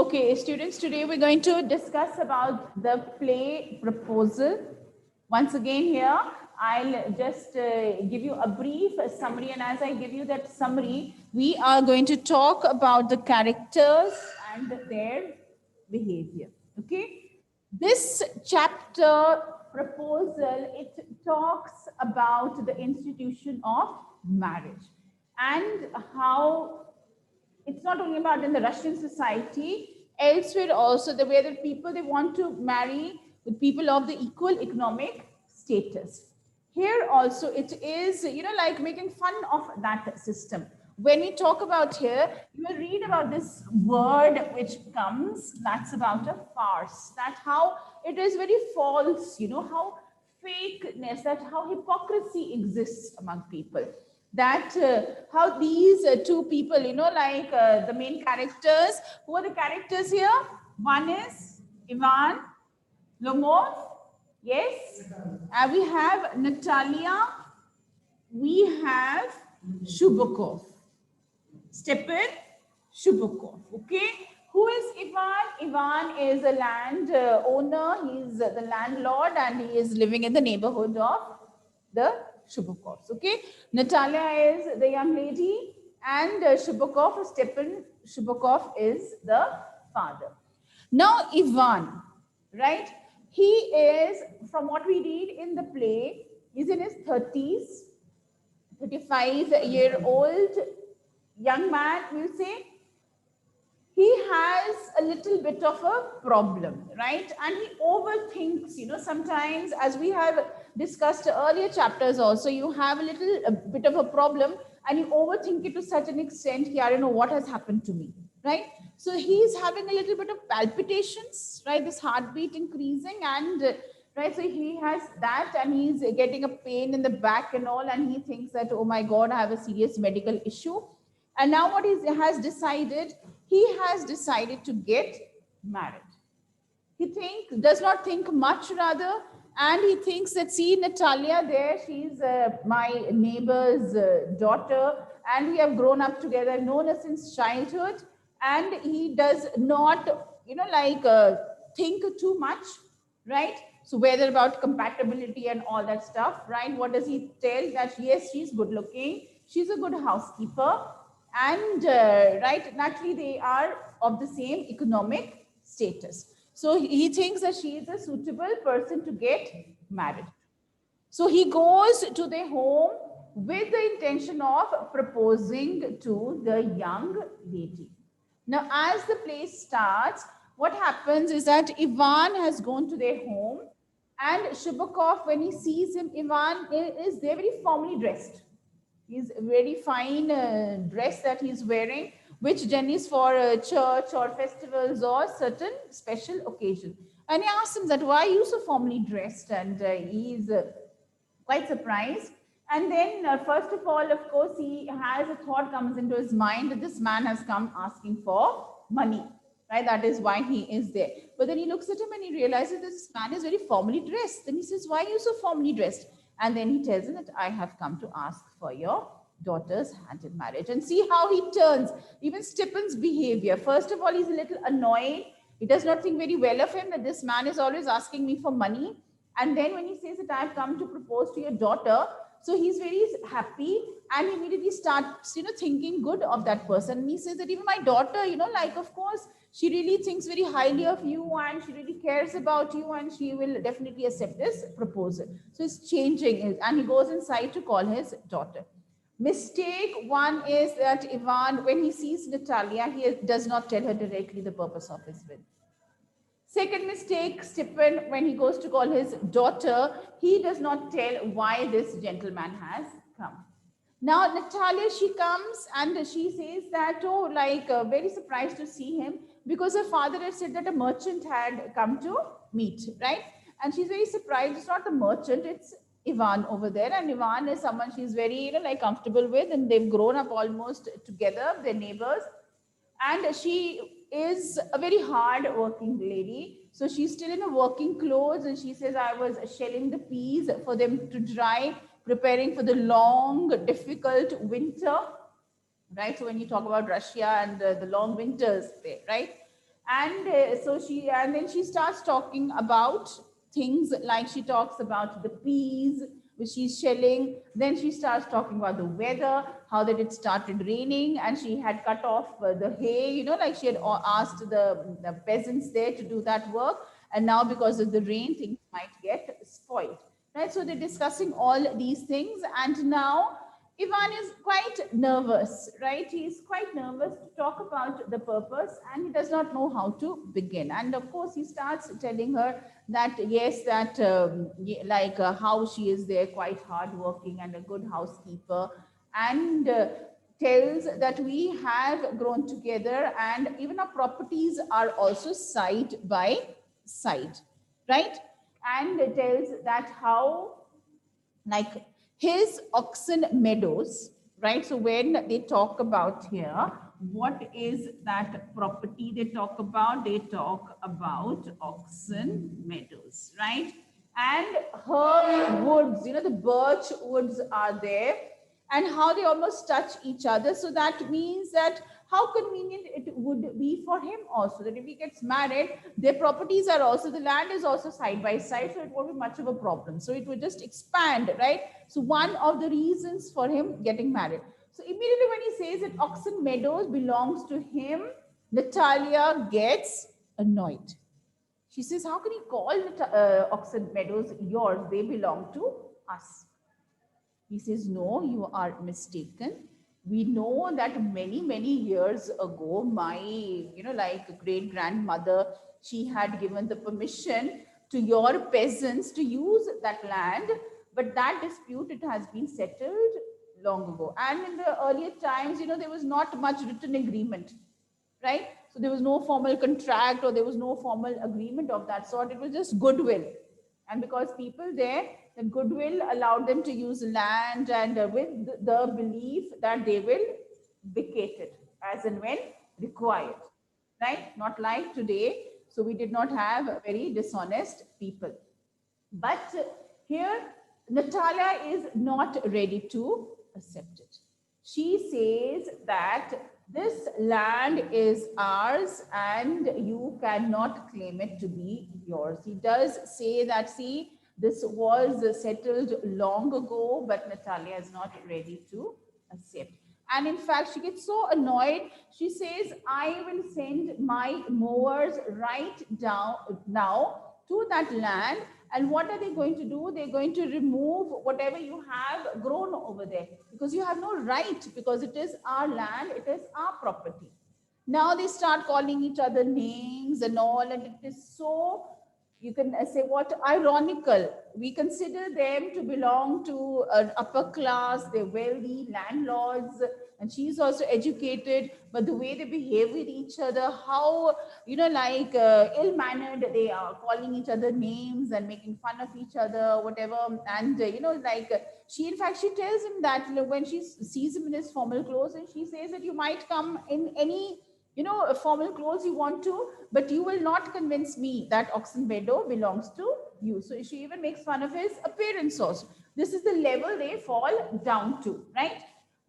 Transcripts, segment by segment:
Okay, students, today we're going to discuss about the play proposal. Once again here, I'll just give you a brief summary, and as I give you that summary, we are going to talk about the characters and their behavior. Okay? This chapter proposal, it talks about the institution of marriage and how it's not only about in the Russian society, elsewhere also, the way that people, they want to marry with people of the equal economic status. Here also it is, like making fun of that system. When we talk about here, you will read about this word which comes, that's about a farce, that how it is very false, how fakeness, that how hypocrisy exists among people, that how these two people, the main characters. Who are the characters here? One is Ivan Lomov, yes, we have Natalia, we have Shubakov, Stepan Shubakov. Okay, who is Ivan? Ivan is a land owner, he's the landlord, and he is living in the neighborhood of the Shubakovs. Okay, Natalia is the young lady, and Shubakov, Stepan Shubakov, is the father. Now, Ivan, right? He is, from what we read in the play, is in his 30s, 35-year-old young man, we'll say. He has a little bit of a problem, right? And he overthinks, sometimes, as we have discussed earlier chapters also, you have a bit of a problem and you overthink it to such an extent, I don't know what has happened to me, right? So he's having a little bit of palpitations, right? This heartbeat increasing, and right, so he has that, and he's getting a pain in the back and all, and he thinks that, oh my God, I have a serious medical issue. And now what he has decided to get married. He does not think much, rather, and he thinks that, see, Natalia there, she's my neighbor's daughter, and we have grown up together, known her since childhood, and he does not, think too much, right? So whether about compatibility and all that stuff, right? What does he tell? That yes, she's good looking, she's a good housekeeper, and right, naturally they are of the same economic status. So he thinks that she is a suitable person to get married. So he goes to their home with the intention of proposing to the young lady. Now, as the play starts, what happens is that Ivan has gone to their home, and Shubakov, when he sees him, Ivan is there very formally dressed. He's very fine dress that he's wearing, which generally is for church or festivals or certain special occasion. And he asks him that, why are you so formally dressed? And he's quite surprised. And then, first of all, of course, he has a thought comes into his mind that this man has come asking for money, right? That is why he is there. But then he looks at him and he realizes this man is very formally dressed. Then he says, why are you so formally dressed? And then he tells him that I have come to ask for your daughter's hand in marriage. And see how he turns. Even Stepan's behavior. First of all, he's a little annoyed. He does not think very well of him, that this man is always asking me for money. And then when he says that I have come to propose to your daughter, so he's very happy, and he immediately starts, thinking good of that person. And he says that even my daughter, of course, she really thinks very highly of you, and she really cares about you, and she will definitely accept this proposal. So he's changing, and he goes inside to call his daughter. Mistake one is that Ivan, when he sees Natalia, he does not tell her directly the purpose of his visit. Second mistake, Stepan, when he goes to call his daughter, he does not tell why this gentleman has come. Now, Natalia, she comes and she says that, very surprised to see him, because her father had said that a merchant had come to meet, right? And she's very surprised. It's not the merchant, it's Ivan over there. And Ivan is someone she's very, comfortable with, and they've grown up almost together, they're neighbors. And she is a very hard working lady. So she's still in her working clothes, and she says, I was shelling the peas for them to dry, preparing for the long, difficult winter, right? So when you talk about Russia and the long winters there, right? And and then she starts talking about things like she talks about the peas which she's shelling. Then she starts talking about the weather, how that it started raining and she had cut off the hay, like she had asked the peasants there to do that work. And now because of the rain, things might get spoiled. Right? So they're discussing all these things. And now Ivan is quite nervous, right? He's quite nervous to talk about the purpose and he does not know how to begin. And of course, he starts telling her that, yes, that how she is there, quite hardworking and a good housekeeper, and tells that we have grown together and even our properties are also side by side, right? And tells that how, like, his oxen meadows, right? So when they talk about here, what is that property they talk about? They talk about oxen meadows, right? And her woods, the birch woods are there, and how they almost touch each other. So that means that how convenient it would be for him also, that if he gets married, their properties are also, the land is also side by side, so it won't be much of a problem. So it would just expand, right? So one of the reasons for him getting married. So immediately when he says that Oxen Meadows belongs to him, Natalia gets annoyed. She says, how can he call Oxen Meadows yours? They belong to us. He says, no, you are mistaken. We know that many, many years ago, my, great grandmother, she had given the permission to your peasants to use that land, but that dispute, it has been settled long ago. And in the earlier times, there was not much written agreement, right? So there was no formal contract or there was no formal agreement of that sort. It was just goodwill. And because people there, the goodwill allowed them to use land, and with the belief that they will vacate it as and when required, right? Not like today. So we did not have very dishonest people. But here, Natalia is not ready to accept it. She says that this land is ours and you cannot claim it to be yours. He does say that, see, this was settled long ago, but Natalia is not ready to accept. And in fact, she gets so annoyed. She says, I will send my mowers right down now to that land. And what are they going to do? They're going to remove whatever you have grown over there, because you have no right, because it is our land, it is our property. Now they start calling each other names and all, and it is so, you can say, what ironical. We consider them to belong to an upper class, they're wealthy landlords, and she's also educated, but the way they behave with each other, how, ill-mannered they are, calling each other names and making fun of each other, whatever. And, she, in fact, she tells him that, when she sees him in his formal clothes, and she says that you might come in any, formal clothes you want to, but you will not convince me that Oxen Meadow belongs to you. So she even makes fun of his appearance also. This is the level they fall down to, right?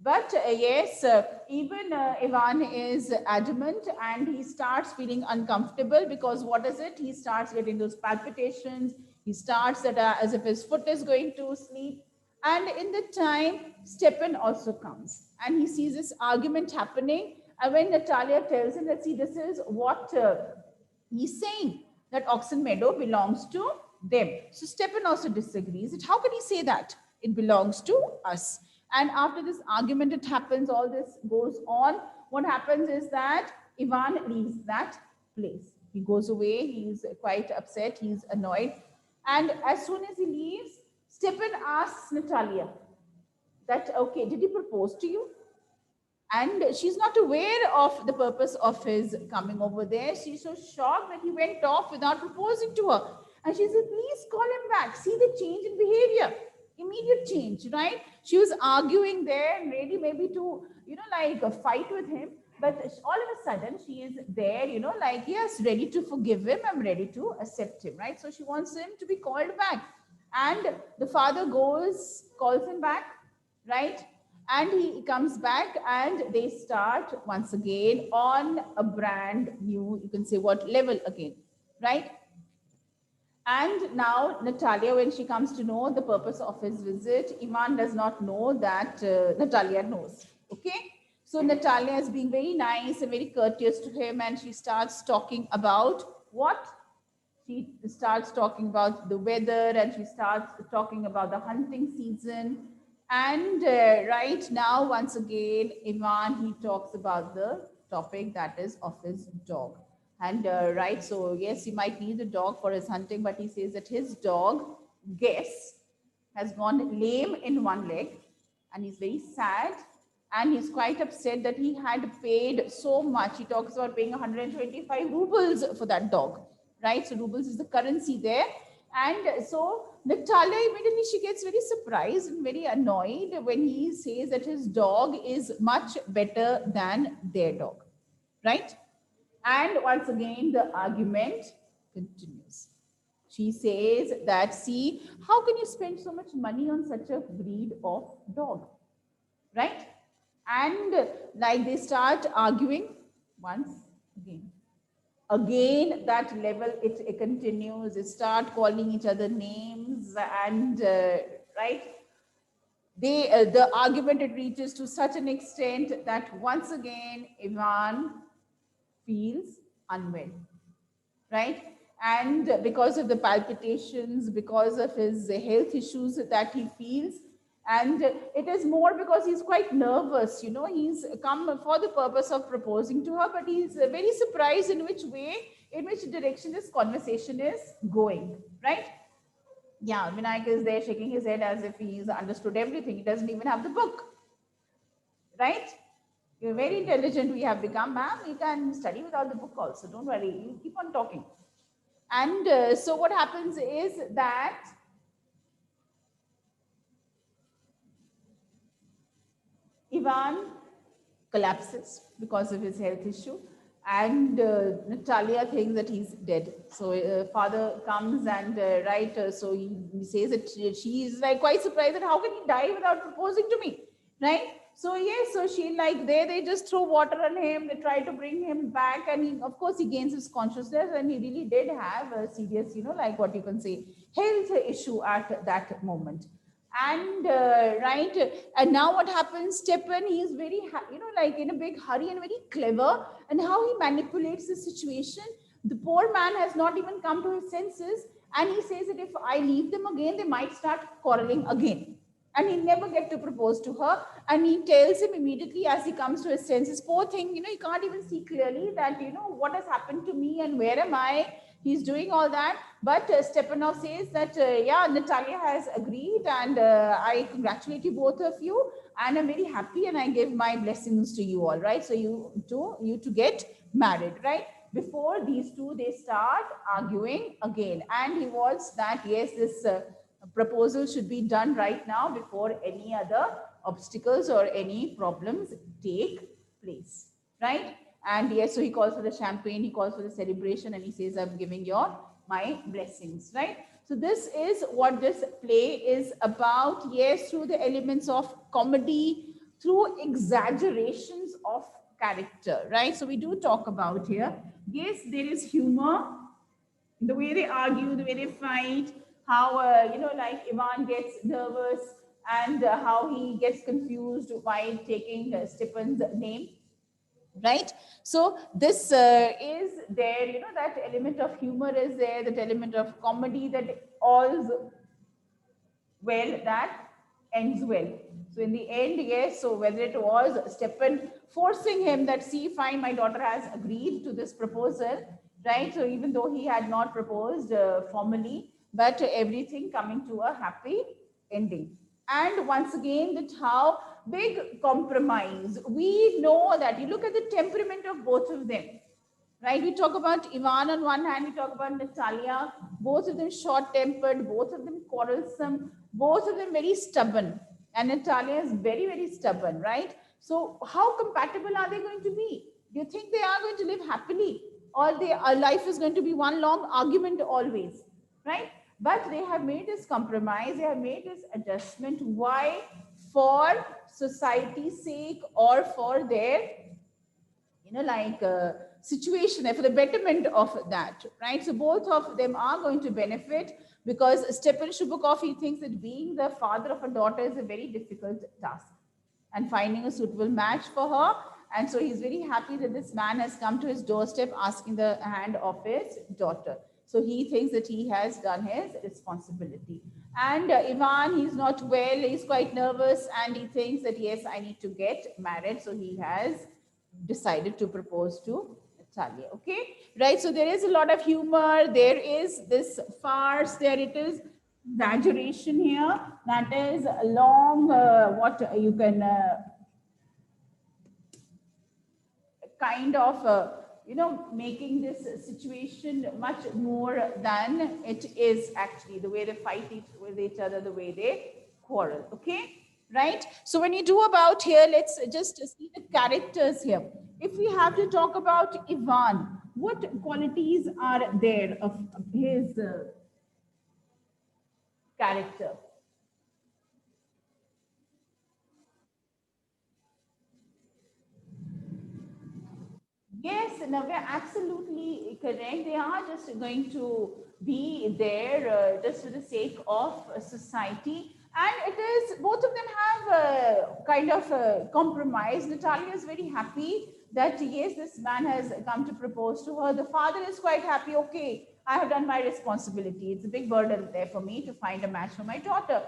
But yes, even Ivan is adamant, and he starts feeling uncomfortable, because what is it? He starts getting those palpitations. He starts that as if his foot is going to sleep. And in the time, Stepan also comes and he sees this argument happening. And when Natalia tells him that, see, this is what he's saying, that Oxen Meadow belongs to them. So Stepan also disagrees. That how can he say that? It belongs to us. And after this argument, it happens, all this goes on. What happens is that Ivan leaves that place. He goes away. He's quite upset. He's annoyed. And as soon as he leaves, Stepan asks Natalia that, okay, did he propose to you? And she's not aware of the purpose of his coming over there. She's so shocked that he went off without proposing to her. And she said, please call him back. See the change in behavior, immediate change, right? She was arguing there and ready maybe to, fight with him. But all of a sudden, she is there, yes, ready to forgive him. I'm ready to accept him, right? So she wants him to be called back. And the father calls him back, right? And he comes back and they start once again on a brand new, you can say what level again, right? And now Natalia, when she comes to know the purpose of his visit, Ivan does not know that Natalia knows. Okay. So Natalia is being very nice and very courteous to him, and she starts talking about what? She starts talking about the weather, and she starts talking about the hunting season. And right now, once again, Ivan, he talks about the topic that is of his dog. And right, so yes, he might need a dog for his hunting, but he says that his dog, Guess, has gone lame in one leg, and he's very sad, and he's quite upset that he had paid so much. He talks about paying 125 rubles for that dog, right? So rubles is the currency there. And so Natalia, immediately she gets very surprised and very annoyed when he says that his dog is much better than their dog, right? And once again, the argument continues. She says that, see, how can you spend so much money on such a breed of dog? Right? And like they start arguing once again. Again, that level, it continues. They start calling each other names and, right? The argument, it reaches to such an extent that once again, Ivan feels unwell, right? And because of the palpitations, because of his health issues that he feels, and it is more because he's quite nervous, he's come for the purpose of proposing to her, but he's very surprised in which way, in which direction this conversation is going, right? Yeah, Vinayak is there shaking his head as if he's understood everything. He doesn't even have the book, right? You're very intelligent, we have become, ma'am. You can study without the book also. Don't worry, you keep on talking. And so what happens is that Ivan collapses because of his health issue, and Natalia thinks that he's dead. So father comes and so he says that she is like quite surprised that how can he die without proposing to me, right? So yes, so she like they just throw water on him. They try to bring him back, and he, of course, he gains his consciousness, and he really did have a serious, like what you can say, health issue at that moment. And and now what happens? Stepan, he is very like in a big hurry and very clever, and how he manipulates the situation. The poor man has not even come to his senses, and he says that if I leave them again, they might start quarreling again, and he never get to propose to her. And he tells him immediately as he comes to his senses, poor thing, he can't even see clearly that what has happened to me and where am I. He's doing all that, but Stepanov says that yeah, Natalia has agreed, and I congratulate you, both of you, and I'm very happy, and I give my blessings to you all, right? So you to get married, right? Before these two, they start arguing again, and he wants that yes, this proposal should be done right now before any other obstacles or any problems take place, right? And yes, so he calls for the champagne, he calls for the celebration, and he says, I'm giving my blessings, right? So this is what this play is about. Yes, through the elements of comedy, through exaggerations of character, right? So we do talk about here. Yes, there is humor, the way they argue, the way they fight, how, like Ivan gets nervous, and how he gets confused while taking Stepan's name, right? So this is there, that element of humor is there, that element of comedy, that all's well that ends well. So in the end, yes, so whether it was Stepan forcing him that, see, fine, my daughter has agreed to this proposal, right? So even though he had not proposed formally, but everything coming to a happy ending. And once again, that how big compromise. We know that you look at the temperament of both of them, right? We talk about Ivan on one hand, we talk about Natalia, both of them short-tempered, both of them quarrelsome, both of them very stubborn. And Natalia is very, very stubborn, right? So how compatible are they going to be? Do you think they are going to live happily? Or their life is going to be one long argument always, right? But they have made this compromise, they have made this adjustment. Why? for society's sake or for their, situation, for the betterment of that, right? So both of them are going to benefit, because Stepan Shubukov, he thinks that being the father of a daughter is a very difficult task and finding a suitable match for her. And so he's very happy that this man has come to his doorstep asking the hand of his daughter. So he thinks that he has done his responsibility. And Ivan, he's not well, he's quite nervous, and he thinks that, yes, I need to get married. So he has decided to propose to Natalia. Okay, right? So there is a lot of humor, there is this farce, there it is exaggeration here, that is long, what you can kind of making this situation much more than it is actually, the way they fight with each other, the way they quarrel. Okay, right? So when you do about here, let's just see the characters here. If we have to talk about Ivan, what qualities are there of his character? Yes, no, we're absolutely correct. They are just going to be there just for the sake of society. And it is, both of them have kind of a compromise. Natalia is very happy that, yes, this man has come to propose to her. The father is quite happy. Okay, I have done my responsibility. It's a big burden there for me to find a match for my daughter.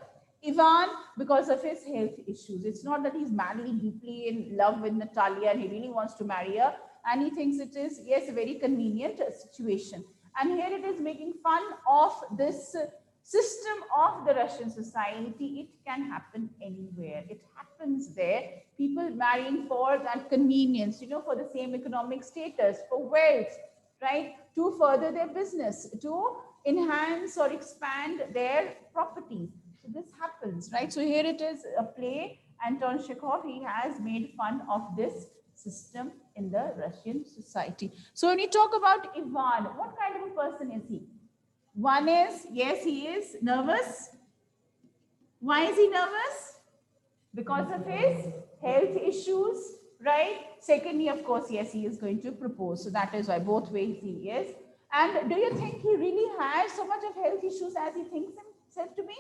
Ivan, because of his health issues. It's not that he's madly, deeply in love with Natalia and he really wants to marry her. And he thinks it is, yes, a very convenient situation. And here it is making fun of this system of the Russian society. It can happen anywhere. It happens there. People marrying for that convenience, for the same economic status, for wealth, right? To further their business, to enhance or expand their properties. So this happens, right? So here it is a play. Anton Chekhov, he has made fun of this system in the Russian society. So when you talk about Ivan, what kind of a person is he? One is, yes, he is nervous. Why is he nervous? Because of his health issues, right? Secondly, of course, yes, he is going to propose. So that is why both ways he is. And do you think he really has so much of health issues as he thinks himself to be?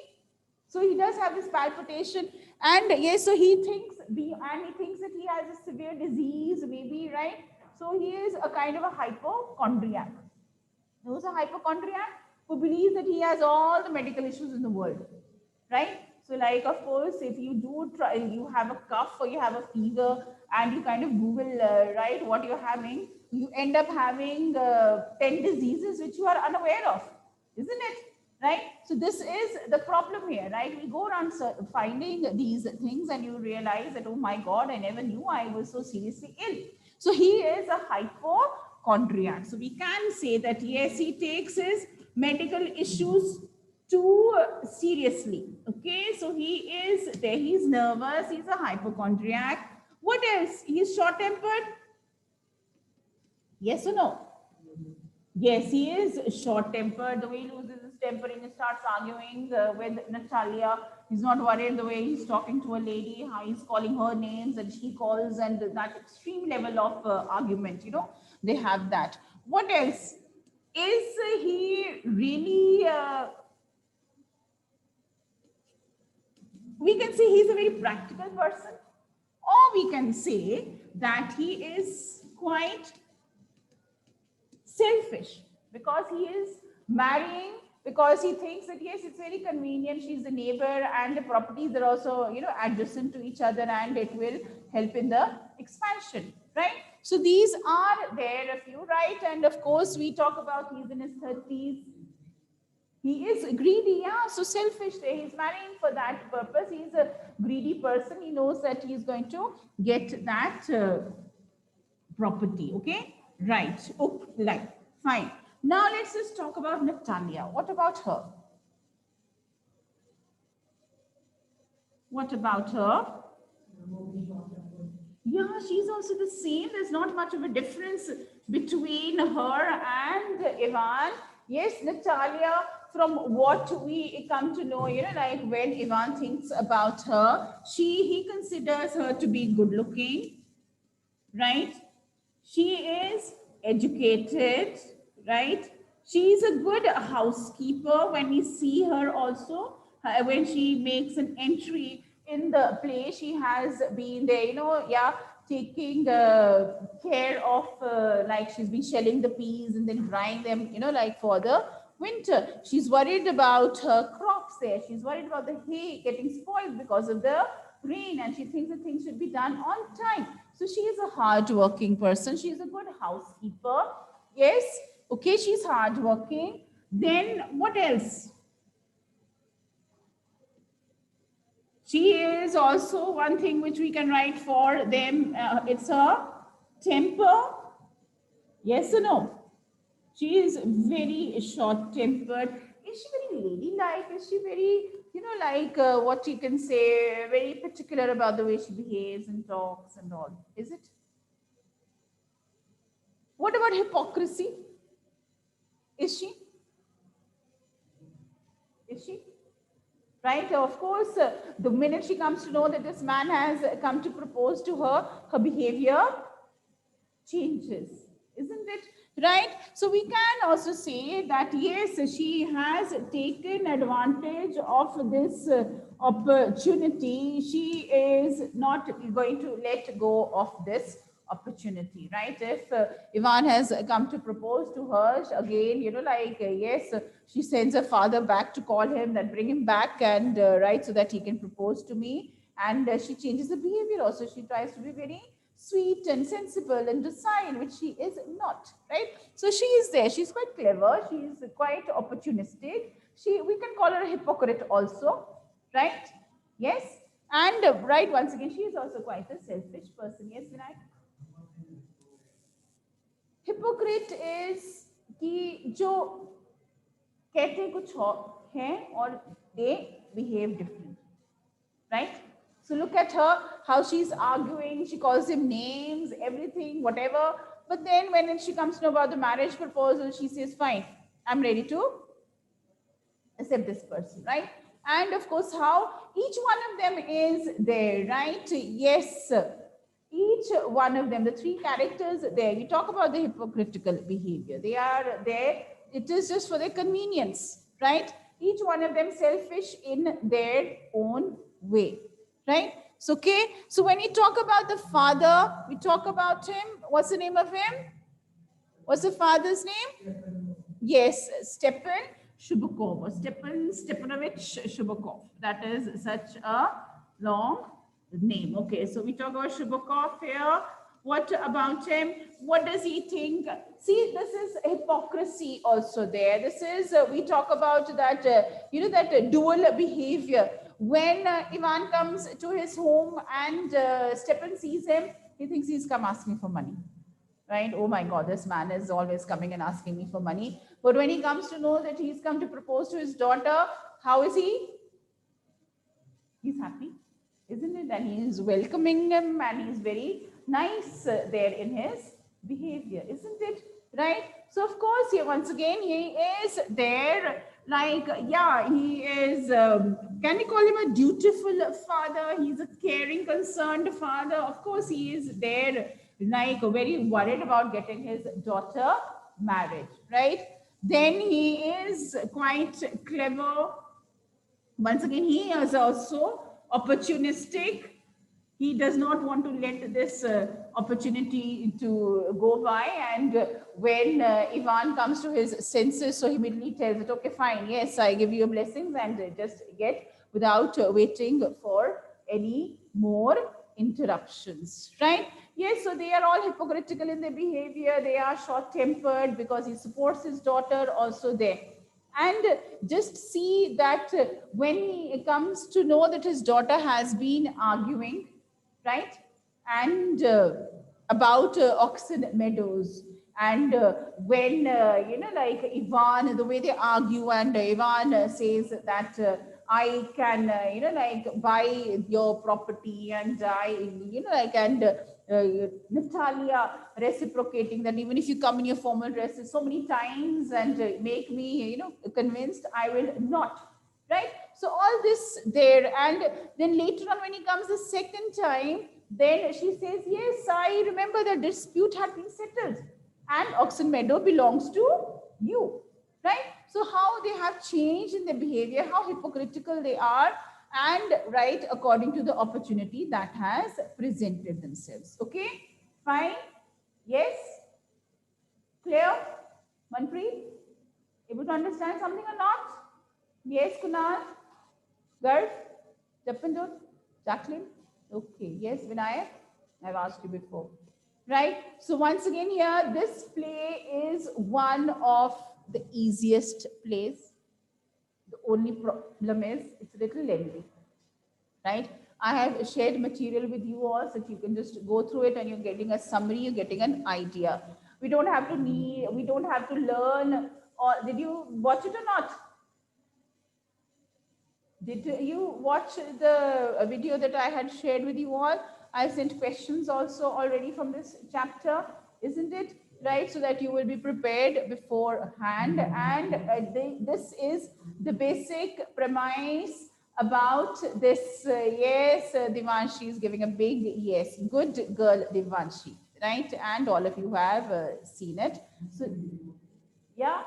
So he does have this palpitation, and yes, so he thinks that he has a severe disease, maybe, right? So he is a kind of a hypochondriac. Who's a hypochondriac? Who believes that he has all the medical issues in the world, right? So, like, of course, if you do try, you have a cough or you have a fever, and you kind of Google, right, what you're having, you end up having 10 diseases which you are unaware of, isn't it? Right? So this is the problem here, right? We go around finding these things and you realize that, oh my God, I never knew I was so seriously ill. So he is a hypochondriac. So we can say that, yes, he takes his medical issues too seriously. Okay, so he is there, he's nervous, he's a hypochondriac. What else? He's short-tempered. Yes or no? Yes, he is short-tempered. The way he loses his temper and he starts arguing with Natalia. He's not worried the way he's talking to a lady, how he's calling her names and she calls, and that extreme level of argument, they have that. What else? Is he really, we can say he's a very practical person, or we can say that he is quite selfish, because he is marrying because he thinks that, yes, it's very convenient, she's the neighbor and the properties are also adjacent to each other, and it will help in the expansion, right? So these are there a few, right? And of course we talk about he's in his 30s. He is greedy, yeah, so selfish. He's marrying for that purpose. He's a greedy person. He knows that he's going to get that property, okay? Right, okay, right, fine. Now let's just talk about Natalia. What about her? What about her? Yeah, she's also the same. There's not much of a difference between her and Ivan. Yes, Natalia, from what we come to know, like when Ivan thinks about her, he considers her to be good looking, right? She is educated, right? She is a good housekeeper when we see her also. When she makes an entry in the play, she has been there, yeah, taking care of, like she's been shelling the peas and then drying them, like for the winter. She's worried about her crops there. She's worried about the hay getting spoiled because of the rain, and she thinks that things should be done on time. So she is a hard-working person. She is a good housekeeper. Yes, okay, she's hard-working. Then what else? She is also one thing which we can write for them. It's her temper. Yes or no? She is very short-tempered. Is she very ladylike? Is she very, like what you can say, very particular about the way she behaves and talks and all? Is it? What about hypocrisy? Is she? Is she? Right? Of course, the minute she comes to know that this man has come to propose to her, her behavior changes, isn't it? Right? So we can also say that yes, she has taken advantage of this opportunity. She is not going to let go of this opportunity, right? If Ivan has come to propose to her again, like yes, she sends her father back to call him, that bring him back, and right, so that he can propose to me. And she changes the behavior also. She tries to be very sweet and sensible and docile, which she is not, right? So she is there. She's quite clever. She is quite opportunistic. We can call her a hypocrite also, right? Yes. And right, once again, she is also quite a selfish person. Yes, Vinayak? Hypocrite is कि जो कहते कुछ है और they behave different, right? So look at her, how she's arguing. She calls him names, everything, whatever. But then when she comes to know about the marriage proposal, she says, fine, I'm ready to accept this person, right? And of course, how each one of them is there, right? Yes, each one of them, the three characters there, we talk about the hypocritical behavior. They are there, it is just for their convenience, right? Each one of them selfish in their own way, right? So, okay, so when we talk about the father, we talk about him. What's the name of him? What's the father's name? Yes, Stepan Shubakov, or Stepanovich Shubakov. That is such a long name. Okay, so we talk about Shubakov here. What about him? What does he think? See, this is hypocrisy also there. This is, we talk about that, that dual behavior. When Ivan comes to his home and Stepan sees him, he thinks he's come asking for money. Right? Oh my God, this man is always coming and asking me for money. But when he comes to know that he's come to propose to his daughter, how is he? He's happy, isn't it? And he is welcoming him and he's very nice there in his behavior, isn't it? Right? So, of course, here once again, he is there. Like, yeah, he is, can we call him a dutiful father? He's a caring, concerned father. Of course, he is there, like very worried about getting his daughter married, right? Then he is quite clever. Once again, he is also opportunistic. He does not want to let this opportunity to go by. And when Ivan comes to his senses, so he immediately tells it, okay, fine, yes, I give you blessings, and just get without waiting for any more interruptions, right? Yes, so they are all hypocritical in their behavior. They are short-tempered because he supports his daughter also there. And just see that when he comes to know that his daughter has been arguing, right? And about Oxen Meadows. And when, like Ivan, the way they argue, and Ivan says that I can, like buy your property, and I, and Natalia reciprocating that even if you come in your formal dresses so many times and make me, convinced, I will not. Right? So all this there, and then later on when he comes the second time, then she says, yes, I remember the dispute had been settled and Oxen Meadow belongs to you. Right? So how they have changed in their behavior, how hypocritical they are, and right according to the opportunity that has presented themselves. Okay, fine. Yes, clear? Manpreet, able to understand something or not? Yes, Kunal, Garv, Japanjot, Jacqueline. Okay, yes, Vinayak, I've asked you before. Right, so once again here, this play is one of the easiest plays. The only problem is it's a little lengthy. Right? I have shared material with you all so that you can just go through it and you're getting a summary, you're getting an idea. We don't have to learn, or did you watch it or not? Did you watch the video that I had shared with you all? I sent questions also already from this chapter, isn't it? Right, so that you will be prepared beforehand. And this is the basic premise about this. Yes, Devanshi is giving a big yes. Good girl, Devanshi. Right, and all of you have seen it. So, yeah.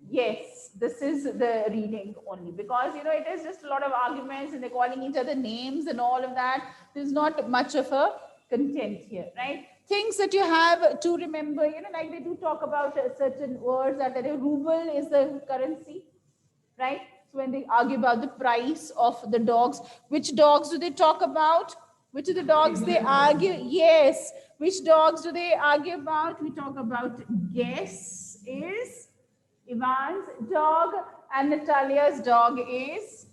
Yes, this is the reading only, because it is just a lot of arguments and they're calling each other names and all of that. There's not much of a content here, right? Things that you have to remember, like they do talk about certain words that a ruble is the currency, right? So when they argue about the price of the dogs, which dogs do they talk about? Which of the dogs they argue? Yes. Which dogs do they argue about? We talk about Guess is Ivan's dog and Natalia's dog is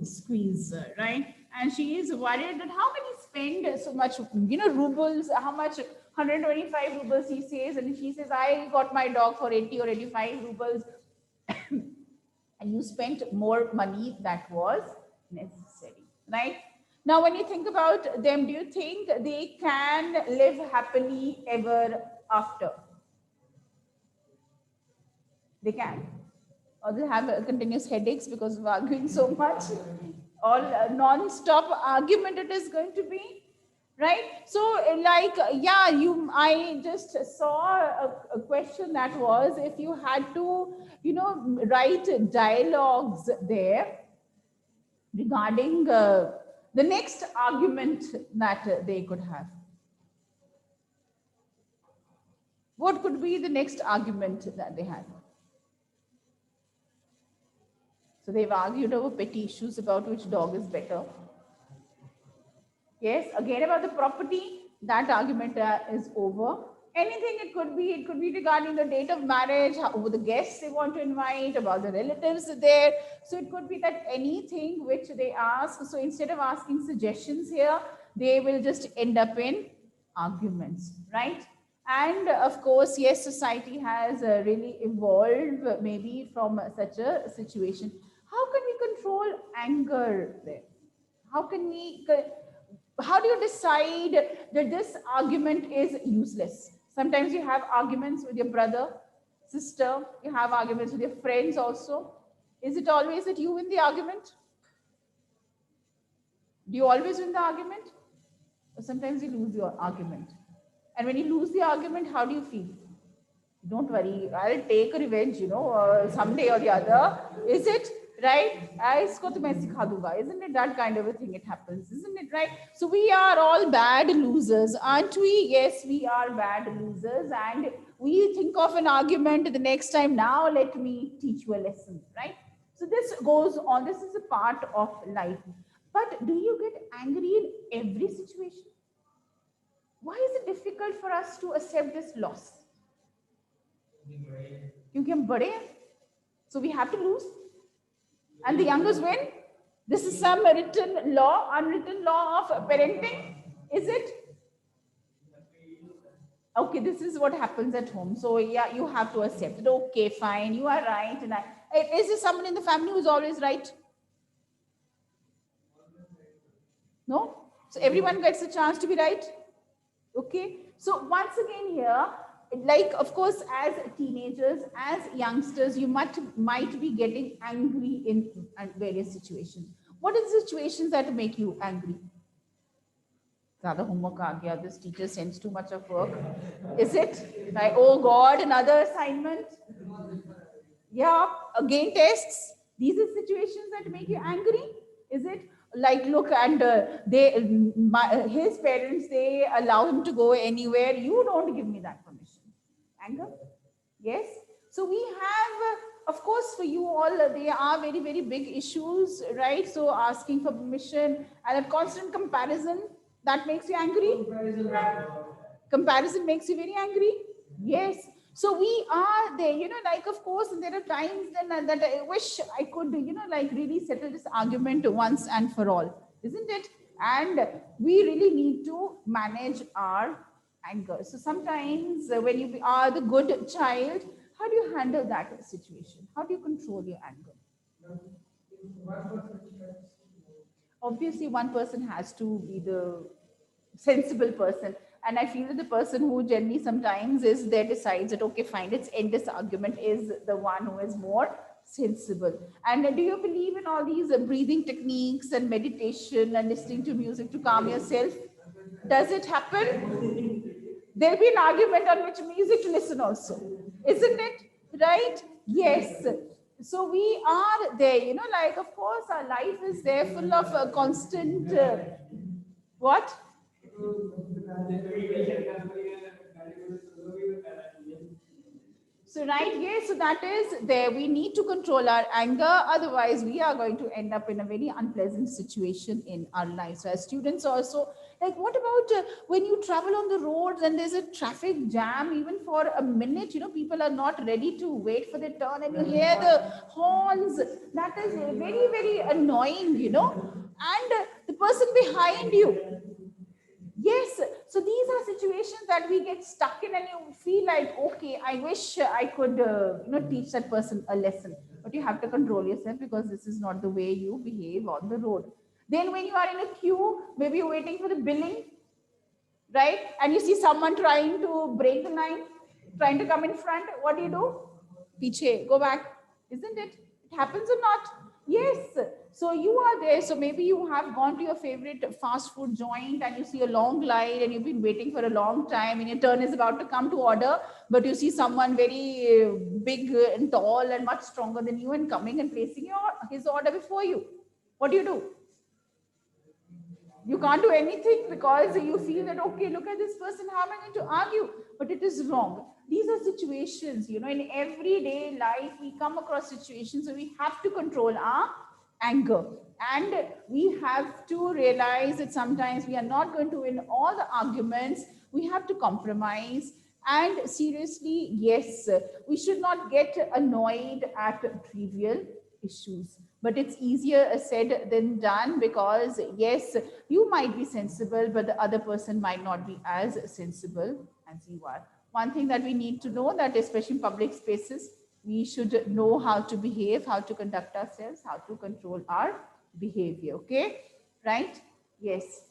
Squeezer, right? And she is worried that how can he spend so much, rubles, how much 125 rubles he says, and she says, I got my dog for 80 or 85 rubles. And you spent more money that was necessary, right? Now, when you think about them, do you think they can live happily ever after? They can. Or they have continuous headaches because of arguing so much. All non-stop argument it is going to be, right? So like, yeah, I just saw a question that was, if you had to, write dialogues there regarding the next argument that they could have. What could be the next argument that they had? So they've argued over petty issues about which dog is better. Yes, again about the property, that argument is over. Anything it could be regarding the date of marriage, who the guests they want to invite, about the relatives there. So it could be that anything which they ask. So instead of asking suggestions here, they will just end up in arguments, right? And of course, yes, society has really evolved maybe from such a situation. How can we control anger there? How do you decide that this argument is useless? Sometimes you have arguments with your brother, sister, you have arguments with your friends also. Is it always that you win the argument? Do you always win the argument? Or sometimes you lose your argument. And when you lose the argument, how do you feel? Don't worry, I'll take revenge, someday or the other. Is it? Right? Isn't it that kind of a thing? It happens, isn't it? Right? So we are all bad losers, aren't we? Yes, we are bad losers, and we think of an argument the next time. Now let me teach you a lesson, right? So this goes on. This is a part of life. But do you get angry in every situation? Why is it difficult for us to accept this loss? So we have to lose. And the youngest win. This is some written law, unwritten law of parenting. Is it? Okay, this is what happens at home. So yeah, you have to accept it. Okay, fine, you are right. And is there someone in the family who's always right? No? So everyone gets a chance to be right? Okay, so once again here, like of course, as teenagers, as youngsters, you might be getting angry in various situations. What are the situations that make you angry? Zyada homework aa gaya, this teacher sends too much of work. Is it? Like, oh God, another assignment? Yeah, again tests. These are situations that make you angry. Is it? Like, look, and his parents, they allow him to go anywhere. You don't give me that permission. Anger? Yes. So we have, of course, for you all, they are very, very big issues, right? So asking for permission and a constant comparison, that makes you angry. Comparison makes you very angry. Yes. So we are there, like, of course, there are times then that I wish I could, like really settle this argument once and for all, isn't it? And we really need to manage our anger. So sometimes when you are the good child, how do you handle that situation? How do you control your anger? Obviously, one person has to be the sensible person. And I feel that the person who generally sometimes is there decides that, okay, fine, let's end this argument, is the one who is more sensible. And do you believe in all these breathing techniques and meditation and listening to music to calm yourself? Does it happen? There'll be an argument on which music to listen also, isn't it? Right? Yes. So we are there, like, of course, our life is there full of constant, what? So right, yes, so that is there. We need to control our anger. Otherwise, we are going to end up in a very unpleasant situation in our lives. So as students also, like, what about when you travel on the roads and there's a traffic jam, even for a minute, people are not ready to wait for their turn and you hear the horns. That is very, very annoying, and the person behind you. Yes, so these are situations that we get stuck in, and you feel like, okay, I wish I could, teach that person a lesson. But you have to control yourself because this is not the way you behave on the road. Then, when you are in a queue, maybe you're waiting for the billing, right? And you see someone trying to break the line, trying to come in front. What do? Piche, go back. Isn't it? It happens or not? Yes. So you are there. So maybe you have gone to your favorite fast food joint and you see a long line and you've been waiting for a long time and your turn is about to come to order, but you see someone very big and tall and much stronger than you and coming and placing his order before you. What do? You can't do anything because you feel that, okay, look at this person, how am I going to argue? But it is wrong. These are situations, in everyday life, we come across situations, so we have to control our anger. And we have to realize that sometimes we are not going to win all the arguments. We have to compromise. And seriously, yes, we should not get annoyed at trivial issues. But it's easier said than done because, yes, you might be sensible, but the other person might not be as sensible as you are. One thing that we need to know, that especially in public spaces, we should know how to behave, how to conduct ourselves, how to control our behavior. Okay? Right? Yes.